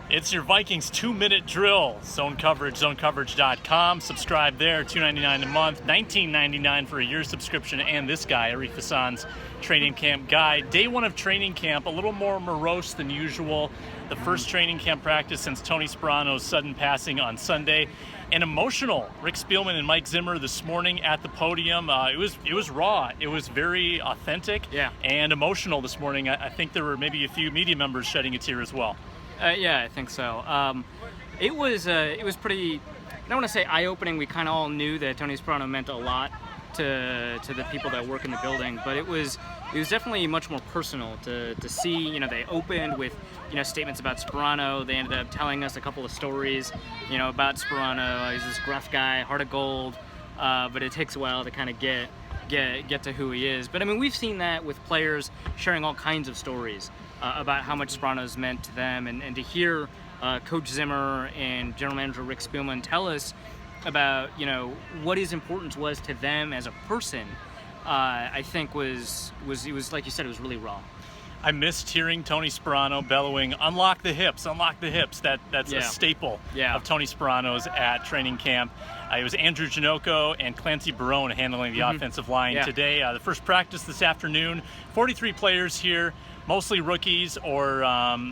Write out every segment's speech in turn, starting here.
It's your Vikings 2-minute drill. Zone coverage, zonecoverage.com. Subscribe there, $2.99 a month, $19.99 for a year subscription. And this guy, Arif Hasan's training camp guide. Day one of training camp, a little more morose than usual. The first training camp practice since Tony Sparano's sudden passing on Sunday. And emotional. Rick Spielman and Mike Zimmer this morning at the podium. It was raw. It was very authentic and emotional this morning. I think there were maybe a few media members shedding a tear as well. Yeah, I think so. It was pretty, I don't want to say eye-opening. We kind of all knew that Tony Sparano meant a lot to the people that work in the building, but it was definitely much more personal to see. They opened with statements about Sparano. They ended up telling us a couple of stories about Sparano. He's this gruff guy, heart of gold, but it takes a while to kind of get to who he is. But I mean, we've seen that with players sharing all kinds of stories about how much Sparano's meant to them, and to hear Coach Zimmer and General Manager Rick Spielman tell us about what his importance was to them as a person, I think was like you said, it was really raw. I missed hearing Tony Sparano bellowing, "Unlock the hips, unlock the hips." That's a staple of Tony Sparano's at training camp. It was Andrew Janocko and Clancy Barone handling the offensive line today. The first practice this afternoon, 43 players here, mostly rookies or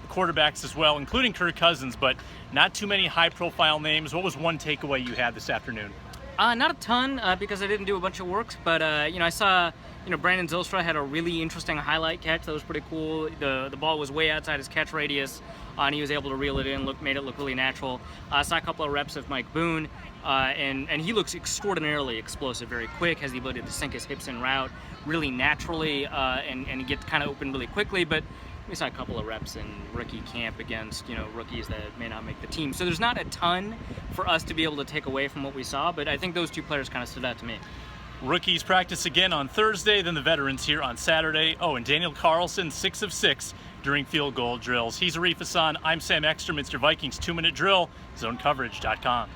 quarterbacks as well, including Kirk Cousins, but not too many high-profile names. What was one takeaway you had this afternoon? Not a ton, because I didn't do a bunch of work, but I saw Brandon Zylstra had a really interesting highlight catch that was pretty cool. The ball was way outside his catch radius, and he was able to reel it in, made it look really natural. I saw a couple of reps of Mike Boone, and he looks extraordinarily explosive, very quick, has the ability to sink his hips in route really naturally, and get kind of open really quickly. But we saw a couple of reps in rookie camp against rookies that may not make the team. So there's not a ton for us to be able to take away from what we saw, but I think those two players kind of stood out to me. Rookies practice again on Thursday, then the veterans here on Saturday. Oh, and Daniel Carlson, 6 of 6 during field goal drills. He's Arif Hasan. I'm Sam Ekstrom. It's your Vikings 2-minute drill, zonecoverage.com.